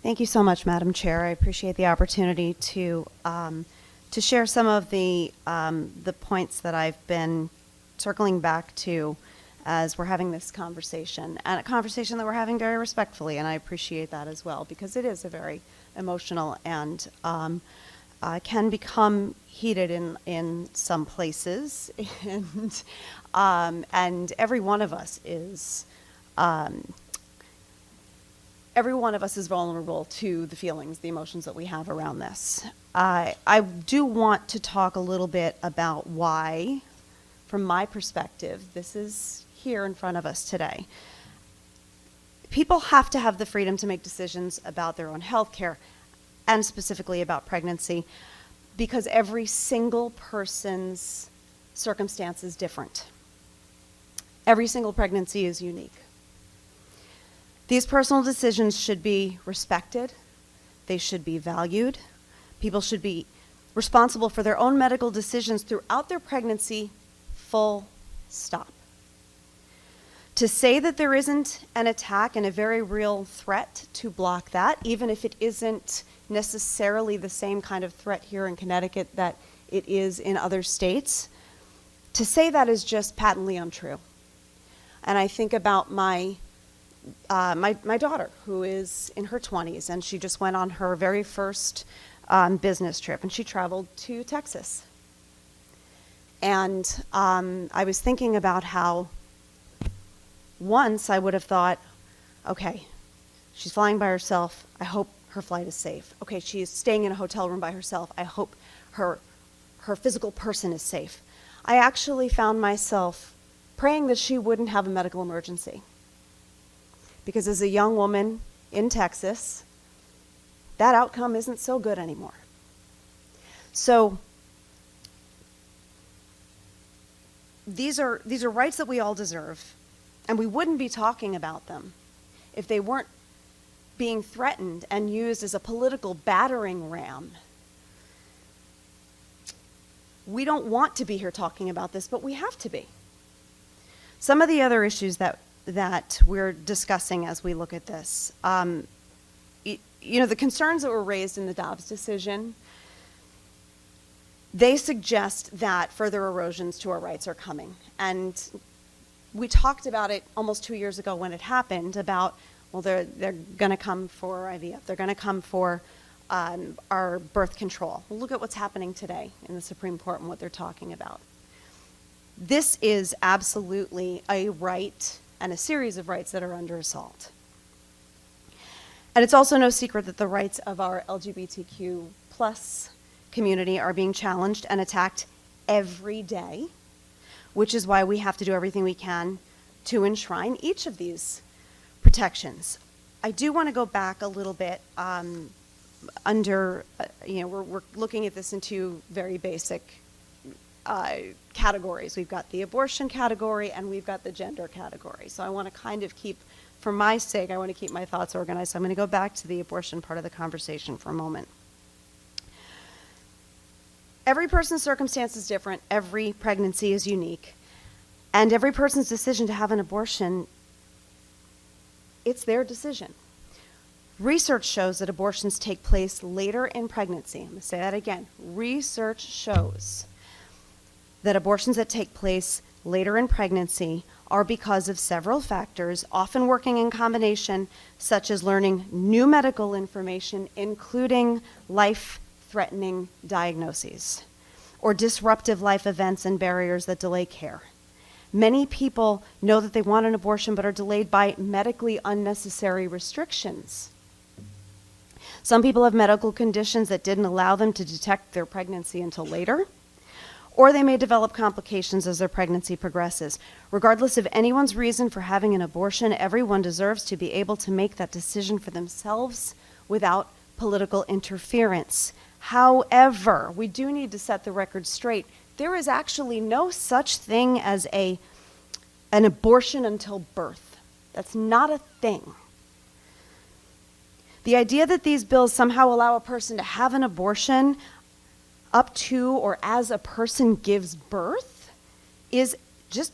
Thank you so much, Madam Chair. I appreciate the opportunity to share some of the points that I've been circling back to as we're having this conversation, and a conversation that we're having very respectfully, and I appreciate that as well, because it is a very emotional and can become heated in some places, and every one of us is vulnerable to the feelings, the emotions that we have around this. I do want to talk a little bit about why, from my perspective, this is here in front of us today. People have to have the freedom to make decisions about their own health care, and specifically about pregnancy, because every single person's circumstance is different. Every single pregnancy is unique. These personal decisions should be respected. They should be valued. People should be responsible for their own medical decisions throughout their pregnancy, full stop. To say that there isn't an attack and a very real threat to block that, even if it isn't necessarily the same kind of threat here in Connecticut that it is in other states, to say that is just patently untrue. And I think about my daughter, who is in her 20s, and she just went on her very first business trip, and she traveled to Texas. And I was thinking about how once I would have thought, okay, she's flying by herself. I hope her flight is safe. Okay, she's staying in a hotel room by herself. I hope her physical person is safe. I actually found myself praying that she wouldn't have a medical emergency. Because as a young woman in Texas, that outcome isn't so good anymore. So these are rights that we all deserve, and we wouldn't be talking about them if they weren't being threatened and used as a political battering ram. We don't want to be here talking about this, but we have to be. Some of the other issues that we're discussing as we look at this, the concerns that were raised in the Dobbs decision, they suggest that further erosions to our rights are coming. And we talked about it almost 2 years ago when it happened about, well, they're going to come for IVF. They're going to come for our birth control. Well, look at what's happening today in the Supreme Court and what they're talking about. This is absolutely a right and a series of rights that are under assault. And it's also no secret that the rights of our LGBTQ plus community are being challenged and attacked every day, which is why we have to do everything we can to enshrine each of these protections. I do want to go back a little bit we're looking at this in two very basic categories. We've got the abortion category and we've got the gender category. So I want to kind of keep, for my sake, I want to keep my thoughts organized. So I'm going to go back to the abortion part of the conversation for a moment. Every person's circumstance is different. Every pregnancy is unique. And every person's decision to have an abortion, it's their decision. Research shows that abortions take place later in pregnancy. I'm going to say that again. Research shows that abortions that take place later in pregnancy are because of several factors, often working in combination, such as learning new medical information, including life-threatening diagnoses, or disruptive life events and barriers that delay care. Many people know that they want an abortion but are delayed by medically unnecessary restrictions. Some people have medical conditions that didn't allow them to detect their pregnancy until later, or they may develop complications as their pregnancy progresses. Regardless of anyone's reason for having an abortion, everyone deserves to be able to make that decision for themselves without political interference. However, we do need to set the record straight. There is actually no such thing as an abortion until birth. That's not a thing. The idea that these bills somehow allow a person to have an abortion up to or as a person gives birth is just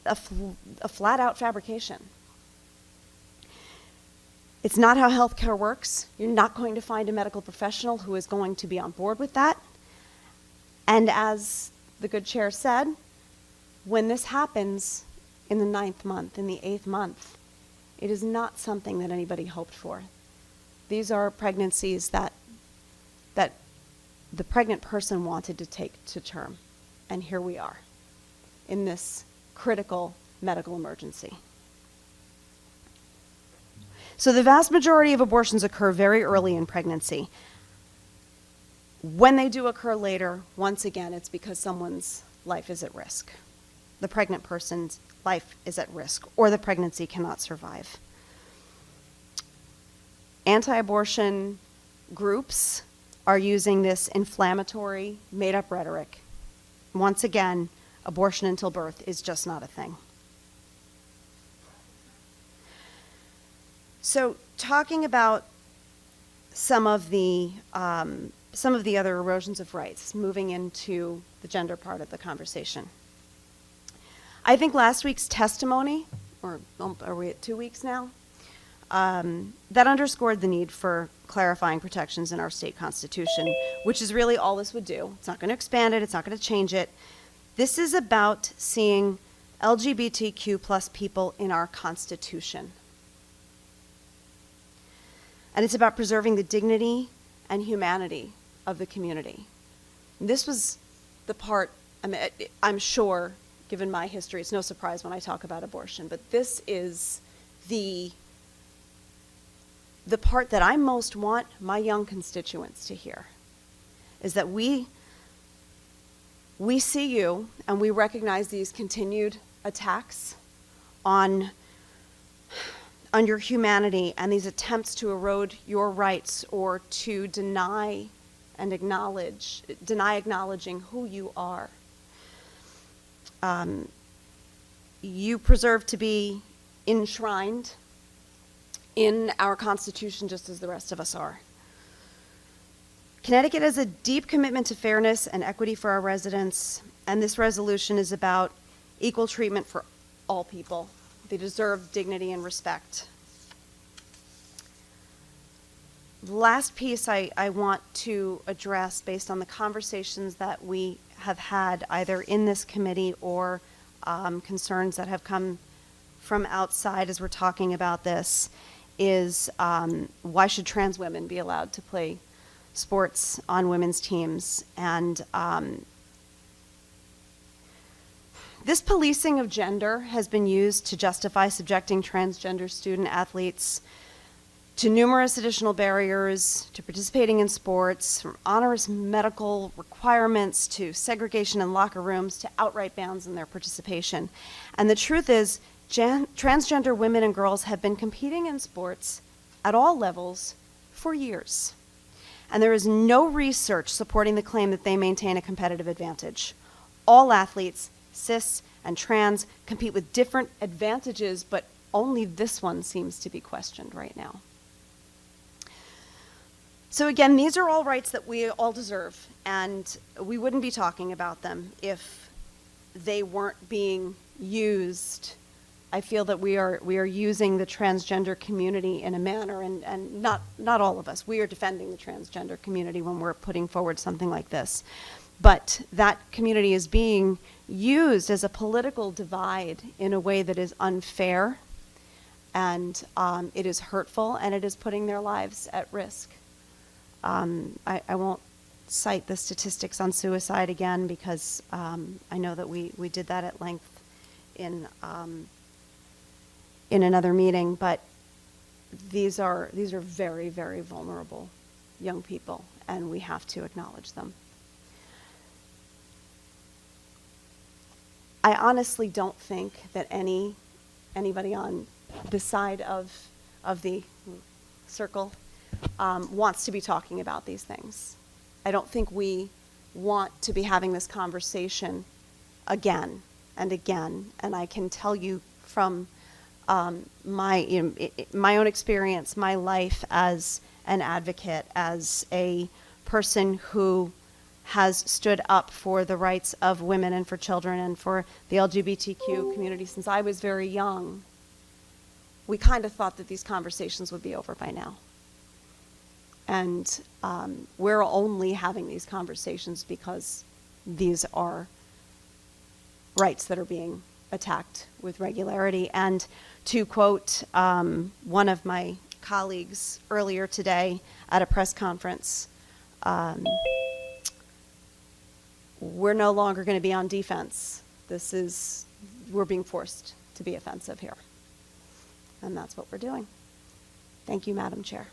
a flat-out fabrication. It's not how healthcare works. You're not going to find a medical professional who is going to be on board with that. And as the good chair said, when this happens in the 9th month, in the 8th month, it is not something that anybody hoped for. These are pregnancies that the pregnant person wanted to take to term. And here we are in this critical medical emergency. So the vast majority of abortions occur very early in pregnancy. When they do occur later, once again, it's because someone's life is at risk. The pregnant person's life is at risk, or the pregnancy cannot survive. Anti-abortion groups are using this inflammatory, made-up rhetoric. Once again, abortion until birth is just not a thing. So, talking about some of the other erosions of rights, moving into the gender part of the conversation. I think last week's testimony, or are we at 2 weeks now? That underscored the need for clarifying protections in our state constitution, which is really all this would do. It's not going to expand it. It's not going to change it. This is about seeing LGBTQ plus people in our constitution. And it's about preserving the dignity and humanity of the community. And this was the part, I'm sure, given my history, it's no surprise when I talk about abortion, but this is the part that I most want my young constituents to hear, is that we see you and we recognize these continued attacks on your humanity and these attempts to erode your rights or to deny acknowledging who you are. You preserve to be enshrined in our Constitution just as the rest of us are. Connecticut has a deep commitment to fairness and equity for our residents, and this resolution is about equal treatment for all people. They deserve dignity and respect. The last piece I want to address, based on the conversations that we have had either in this committee or concerns that have come from outside as we're talking about this, is why should trans women be allowed to play sports on women's teams? And this policing of gender has been used to justify subjecting transgender student athletes to numerous additional barriers to participating in sports, from onerous medical requirements to segregation in locker rooms to outright bans in their participation. And the truth is, transgender women and girls have been competing in sports at all levels for years. And there is no research supporting the claim that they maintain a competitive advantage. All athletes, cis and trans, compete with different advantages, but only this one seems to be questioned right now. So again, these are all rights that we all deserve, and we wouldn't be talking about them if they weren't being used. I feel that we are using the transgender community in a manner, and not all of us. We are defending the transgender community when we're putting forward something like this. But that community is being used as a political divide in a way that is unfair, and it is hurtful, and it is putting their lives at risk. I won't cite the statistics on suicide again, because I know that we did that at length in another meeting, but these are very, very vulnerable young people, and we have to acknowledge them. I honestly don't think that anybody on this side of the circle wants to be talking about these things. I don't think we want to be having this conversation again and again, and I can tell you from my own experience, my life as an advocate, as a person who has stood up for the rights of women and for children and for the LGBTQ community since I was very young. we kind of thought that these conversations would be over by now. And we're only having these conversations because these are rights that are being attacked with regularity. And to quote one of my colleagues earlier today at a press conference, we're no longer going to be on defense. We're being forced to be offensive here. And that's what we're doing. Thank you, Madam Chair.